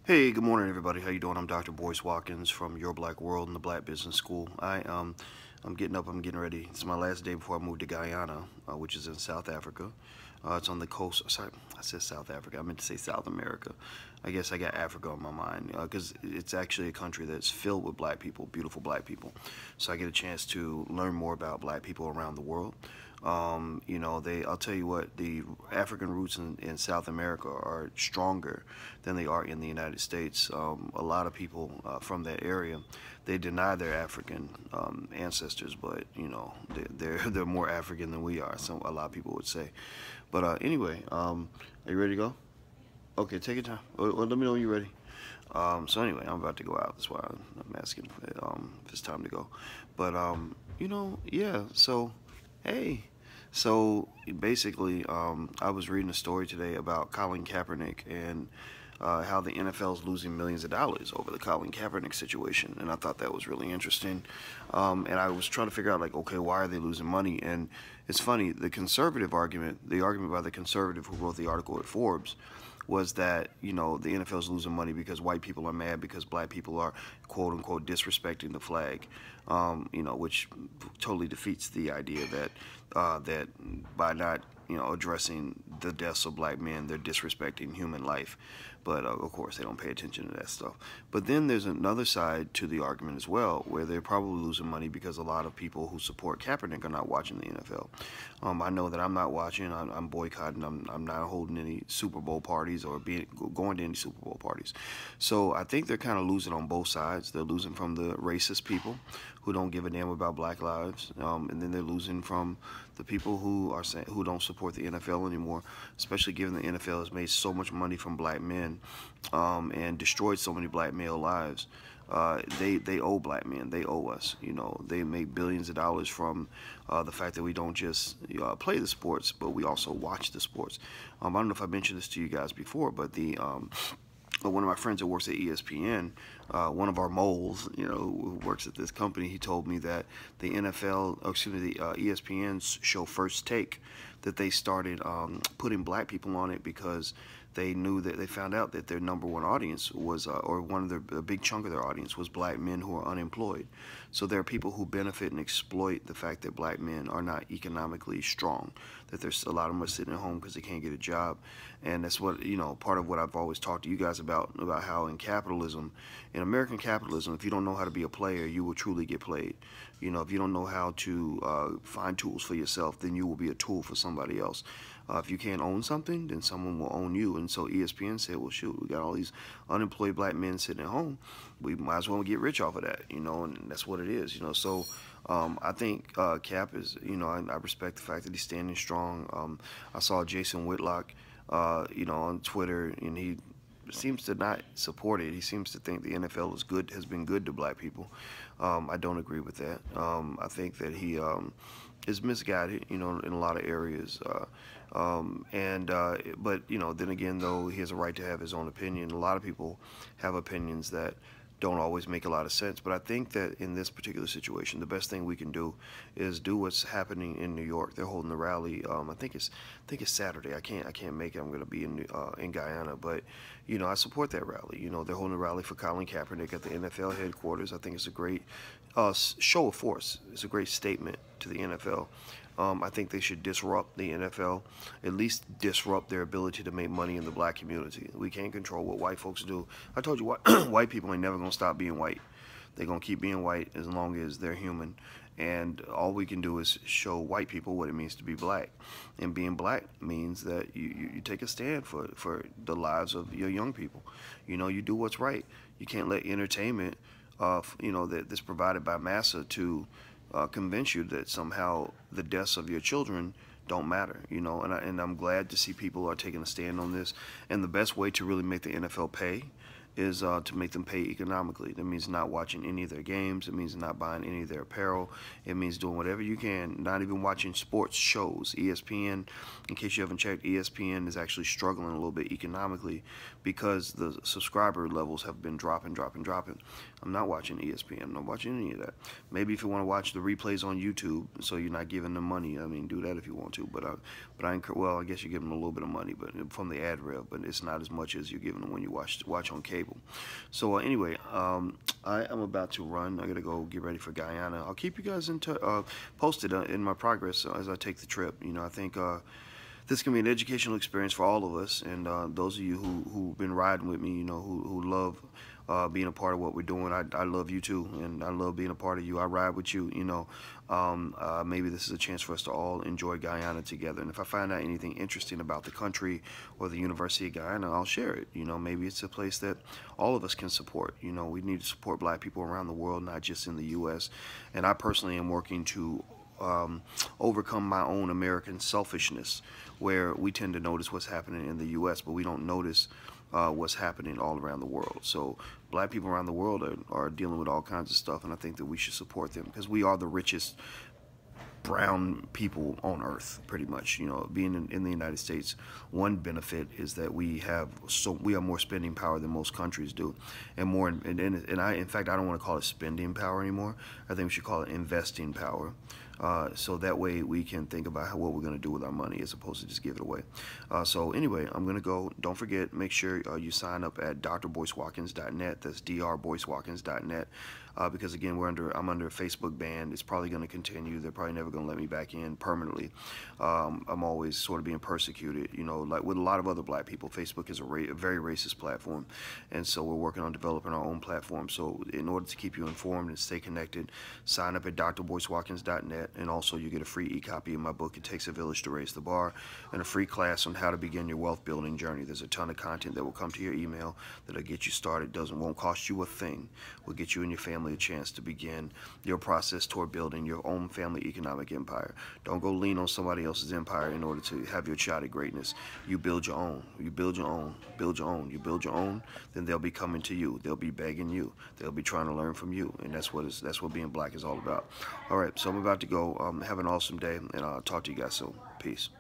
Hey, good morning, everybody. How you doing? I'm Dr. Boyce Watkins from Your Black World and the Black Business School. I'm getting up. I'm getting ready. It's my last day before I move to Guyana, which is in South Africa. It's on the coast. Sorry, I said South Africa. I meant to say South America. I guess I got Africa on my mind because it's actually a country that's filled with black people, beautiful black people. So I get a chance to learn more about black people around the world. I'll tell you what, the African roots in South America are stronger than they are in the United States. A lot of people from that area, they deny their African ancestors, but they're more African than we are. So a lot of people would say. But anyway, are you ready to go? Okay, take your time. Well, let me know when you're ready. So anyway, I'm about to go out. That's why I'm asking if it's time to go. But yeah. So hey. So basically, I was reading a story today about Colin Kaepernick and how the NFL is losing millions of dollars over the Colin Kaepernick situation, and I thought that was really interesting. And I was trying to figure out, like, okay, why are they losing money? And it's funny, the argument by the conservative who wrote the article at Forbes was that the NFL is losing money because white people are mad because black people are quote unquote disrespecting the flag, which totally defeats the idea that by not addressing the deaths of black men, they're disrespecting human life. But of course, they don't pay attention to that stuff. But then there's another side to the argument as well, where they're probably losing money because a lot of people who support Kaepernick are not watching the NFL. I know that I'm not watching. I'm boycotting. I'm not holding any Super Bowl parties or going to any Super Bowl parties. So I think they're kind of losing on both sides. They're losing from the racist people who don't give a damn about black lives, and then they're losing from the people who don't support the NFL anymore, especially given the NFL has made so much money from black men and destroyed so many black male lives. They owe black men. They owe us. They make billions of dollars from the fact that we don't just play the sports, but we also watch the sports. I don't know if I mentioned this to you guys before, but one of my friends that works at ESPN, one of our moles, who works at this company, he told me that the ESPN's show First Take, that they started putting black people on it because they found out that their number one audience was, or one of a big chunk of their audience was black men who are unemployed. So there are people who benefit and exploit the fact that black men are not economically strong, that there's a lot of them are sitting at home because they can't get a job. And that's what, part of what I've always talked to you guys about how in American capitalism, if you don't know how to be a player, you will truly get played. If you don't know how to find tools for yourself, then you will be a tool for somebody else. If you can't own something, then someone will own you. And so ESPN said, well, shoot, we got all these unemployed black men sitting at home. We might as well get rich off of that, and that's what it is, So I think Cap is, I respect the fact that he's standing strong. I saw Jason Whitlock, on Twitter, and he seems to not support it. He seems to think the NFL has been good to black people. I don't agree with that. I think that he is misguided, in a lot of areas. But then again, though, he has a right to have his own opinion. A lot of people have opinions that don't always make a lot of sense. But I think that in this particular situation, the best thing we can do is do what's happening in New York. They're holding the rally. I think it's Saturday. I can't make it. I'm going to be in Guyana, but I support that rally. They're holding a rally for Colin Kaepernick at the NFL headquarters. I think it's a great show of force. It's a great statement to the NFL. I think they should disrupt the NFL, at least disrupt their ability to make money in the black community. We can't control what white folks do. I told you, white people ain't never going to stop being white. They're going to keep being white as long as they're human. And all we can do is show white people what it means to be black. And being black means that you take a stand for the lives of your young people. You do what's right. You can't let entertainment, that's provided by massa to convince you that somehow the deaths of your children don't matter, and I'm glad to see people are taking a stand on this. And the best way to really make the NFL pay is to make them pay economically. That means not watching any of their games. It means not buying any of their apparel. It means doing whatever you can, not even watching sports shows. ESPN, in case you haven't checked, ESPN is actually struggling a little bit economically because the subscriber levels have been dropping. I'm not watching ESPN. I'm not watching any of that. Maybe if you want to watch the replays on YouTube, so you're not giving them money, do that if you want to. But I guess you give them a little bit of money, but from the ad rev, but it's not as much as you're giving them when you watch on cable. table. So anyway, I am about to run. I gotta go get ready for Guyana. I'll keep you guys posted in my progress as I take the trip. You know, I think this can be an educational experience for all of us, and those of you who've been riding with me, you know, who love being a part of what we're doing. I love you too, and I love being a part of you. I ride with you, you know. Maybe this is a chance for us to all enjoy Guyana together. And if I find out anything interesting about the country or the University of Guyana, I'll share it. You know, maybe it's a place that all of us can support. You know, we need to support black people around the world, not just in the U.S. And I personally am working to overcome my own American selfishness, where we tend to notice what's happening in the U.S., but we don't notice what's happening all around the world. So black people around the world are dealing with all kinds of stuff, and I think that we should support them because we are the richest brown people on earth, pretty much. You know, being in the United States, one benefit is that we have more spending power than most countries do, and more. In fact, I don't want to call it spending power anymore. I think we should call it investing power. So that way we can think about what we're going to do with our money as opposed to just give it away. So anyway, I'm going to go. Don't forget, make sure you sign up at drboycewatkins.net. That's drboycewatkins.net. Because again, I'm under a Facebook ban. It's probably going to continue. They're probably never going to let me back in permanently. I'm always sort of being persecuted, you know, like with a lot of other black people. Facebook is a very racist platform, and so we're working on developing our own platform. So in order to keep you informed and stay connected, sign up at drboycewatkins.net, and also you get a free e-copy of my book, It Takes a Village to Raise the Bar, and a free class on how to begin your wealth building journey. There's a ton of content that will come to your email that'll get you started. Won't cost you a thing. Will get you and your family a chance to begin your process toward building your own family economic empire. Don't go lean on somebody else's empire in order to have your shot at greatness. You build your own. You build your own. Build your own. You build your own, then they'll be coming to you. They'll be begging you. They'll be trying to learn from you, and that's what being black is all about. All right, so I'm about to go. Have an awesome day, and I'll talk to you guys soon. Peace.